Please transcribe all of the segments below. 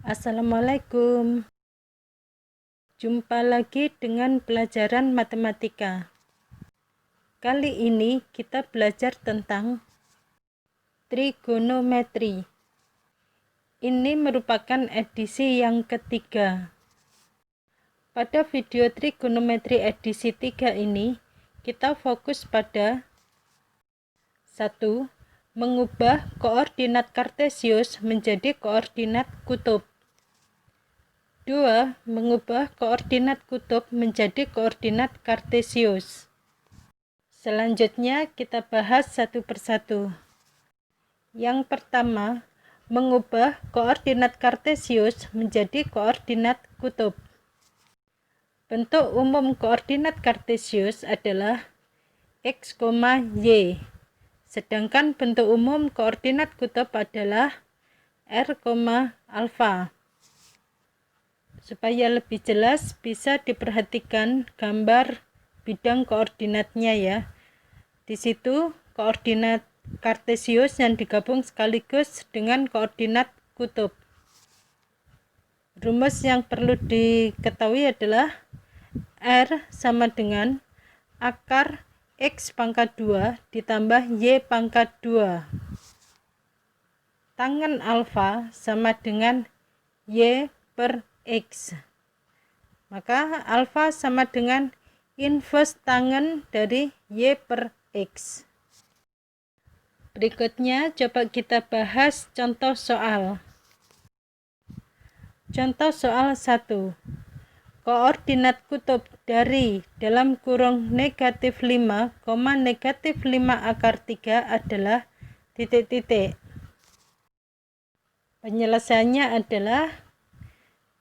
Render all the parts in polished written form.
Assalamualaikum. Jumpa lagi dengan pelajaran matematika. Kali ini kita belajar tentang trigonometri. Ini merupakan edisi yang ketiga. Pada video trigonometri edisi 3 ini, kita fokus pada 1. Mengubah koordinat kartesius menjadi koordinat kutub. 2. Mengubah koordinat kutub menjadi koordinat kartesius. Selanjutnya kita bahas satu persatu. Yang pertama, mengubah koordinat kartesius menjadi koordinat kutub. Bentuk umum koordinat kartesius adalah x, y. Sedangkan bentuk umum koordinat kutub adalah r, alfa. Supaya lebih jelas, bisa diperhatikan gambar bidang koordinatnya ya. Di situ koordinat kartesius yang digabung sekaligus dengan koordinat kutub. Rumus yang perlu diketahui adalah R sama dengan akar X pangkat 2 ditambah Y pangkat 2. Tangen alfa sama dengan Y per X. Maka alfa sama dengan inverse tangen dari Y per X. Berikutnya coba kita bahas contoh soal. Contoh soal 1. Koordinat kutub dari dalam kurung negatif 5, negatif 5 akar 3 adalah titik-titik. Penyelesaiannya adalah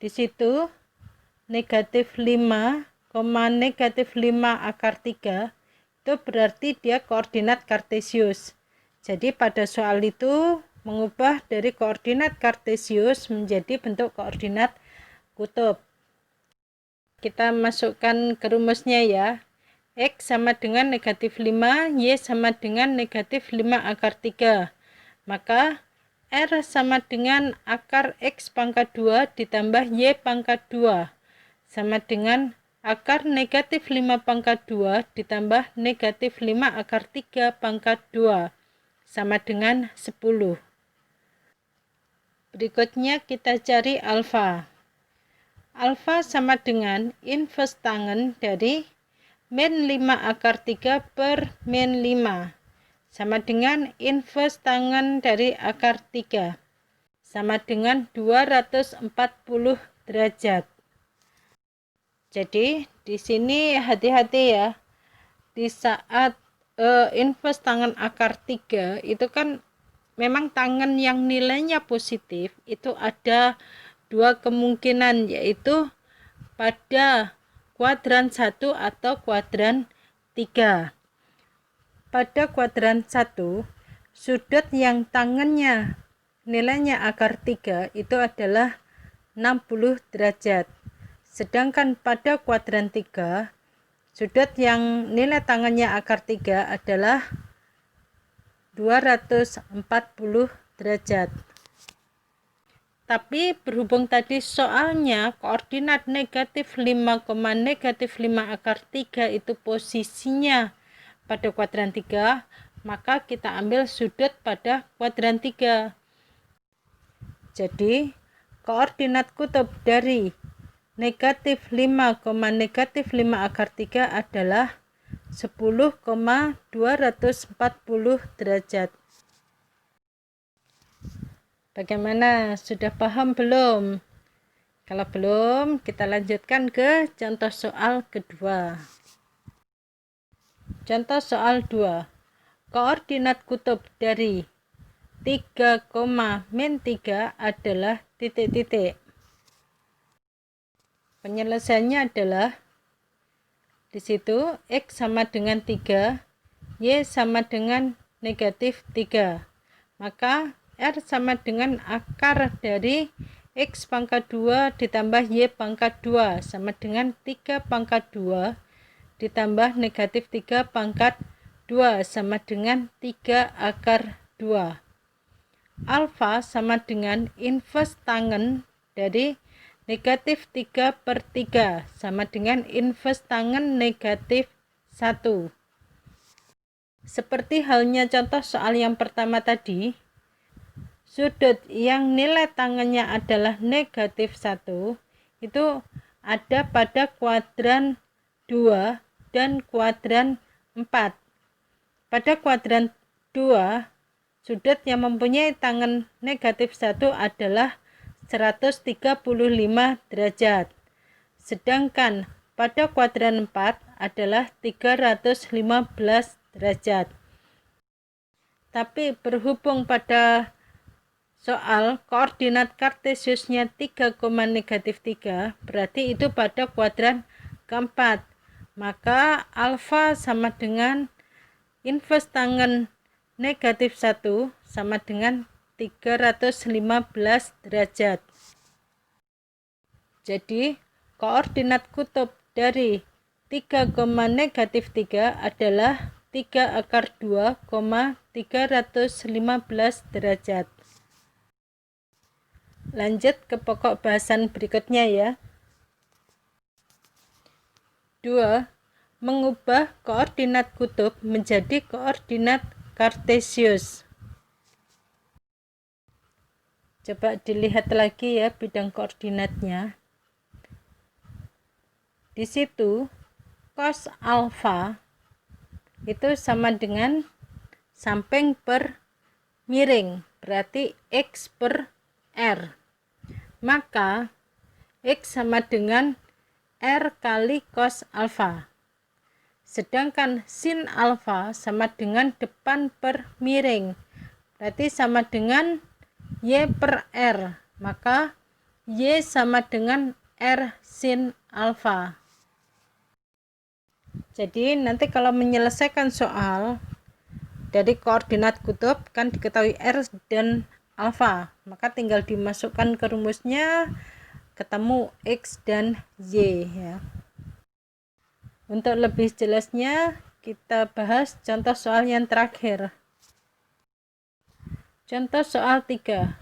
di situ negatif 5, negatif 5 akar 3 itu berarti dia koordinat kartesius. Jadi pada soal itu mengubah dari koordinat kartesius menjadi bentuk koordinat kutub. Kita masukkan ke rumusnya ya. X sama dengan negatif 5, Y sama dengan negatif 5 akar 3. Maka R sama dengan akar X pangkat 2 ditambah Y pangkat 2. Sama dengan akar negatif 5 pangkat 2 ditambah negatif 5 akar 3 pangkat 2. Sama dengan 10. Berikutnya kita cari alfa. Alfa sama dengan inverse tangen dari min 5 akar 3 per min 5. Sama dengan inverse tangen dari akar 3. Sama dengan 240 derajat. Jadi di sini hati-hati ya. Di saat inverse tangen akar 3 itu kan memang tangen yang nilainya positif itu ada dua kemungkinan, yaitu pada kuadran 1 atau kuadran 3. Pada kuadran 1, sudut yang tangannya nilainya akar 3 itu adalah 60 derajat. Sedangkan pada kuadran 3, sudut yang nilai tangannya akar 3 adalah 240 derajat. Tapi berhubung tadi soalnya koordinat negatif 5, negatif 5 akar 3 itu posisinya pada kuadran 3, maka kita ambil sudut pada kuadran 3. Jadi koordinat kutub dari negatif 5, negatif 5 akar 3 adalah 10,240 derajat. Bagaimana? Sudah paham belum? Kalau belum, kita lanjutkan ke contoh soal kedua. Contoh soal 2. Koordinat kutub dari 3, min 3 adalah titik-titik. Penyelesaiannya adalah di situ X sama dengan 3, Y sama dengan negatif 3. Maka R sama dengan akar dari X pangkat 2 ditambah Y pangkat 2 sama dengan 3 pangkat 2 ditambah negatif 3 pangkat 2 sama dengan 3 akar 2. Alfa sama dengan inverse tangen dari negatif 3/3 sama dengan inverse tangen negatif 1. Seperti halnya contoh soal yang pertama tadi, sudut yang nilai tangannya adalah negatif 1 itu ada pada kuadran 2 dan kuadran 4. Pada kuadran 2, sudut yang mempunyai tangan negatif 1 adalah 135 derajat. Sedangkan pada kuadran 4 adalah 315 derajat. Tapi berhubung pada soal koordinat kartesiusnya 3, negatif 3, berarti itu pada kuadran keempat. Maka alfa sama dengan inverse tangen negatif 1 sama dengan 315 derajat. Jadi koordinat kutub dari 3, negatif 3 adalah 3/2, 315 derajat. Lanjut ke pokok bahasan berikutnya ya. 2. Mengubah koordinat kutub menjadi koordinat kartesius. Coba dilihat lagi ya bidang koordinatnya. Di situ cos alfa itu sama dengan samping per miring, berarti x per r. Maka x sama dengan r kali cos alfa. Sedangkan sin alfa sama dengan depan per miring, berarti sama dengan y per r. Maka y sama dengan r sin alfa. Jadi nanti kalau menyelesaikan soal dari koordinat kutub kan diketahui r dan alfa, maka tinggal dimasukkan ke rumusnya, ketemu x dan y ya. Untuk lebih jelasnya kita bahas contoh soal yang terakhir. Contoh soal 3.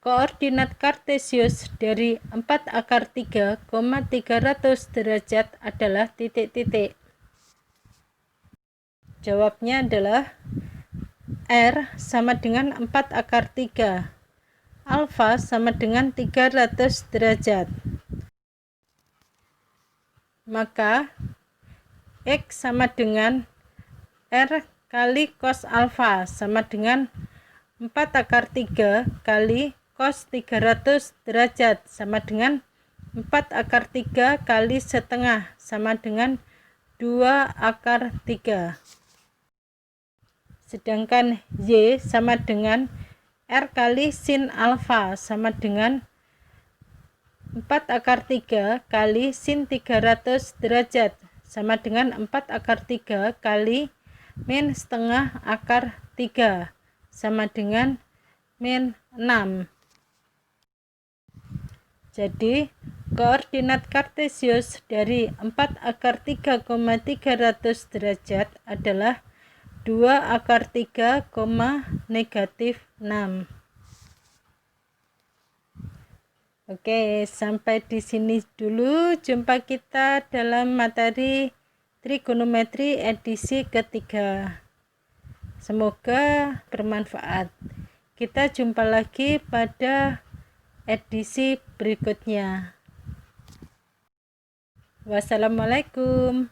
Koordinat kartesius dari 4/3, 300 derajat adalah titik-titik. Jawabnya adalah R sama dengan 4/3, alfa sama dengan 300 derajat. Maka X sama dengan R kali cos alfa sama dengan 4/3 kali cos 300 derajat sama dengan 4/3 kali setengah sama dengan 2/3. Sedangkan Y sama dengan R kali sin alfa sama dengan 4/3 kali sin 300 derajat sama dengan 4/3 kali min setengah akar 3 sama dengan min 6. Jadi koordinat kartesius dari 4/3, 300 derajat adalah 2/3, negatif 6. Oke, sampai di sini dulu jumpa kita dalam materi trigonometri edisi ketiga. Semoga bermanfaat. Kita jumpa lagi pada edisi berikutnya. Wassalamualaikum.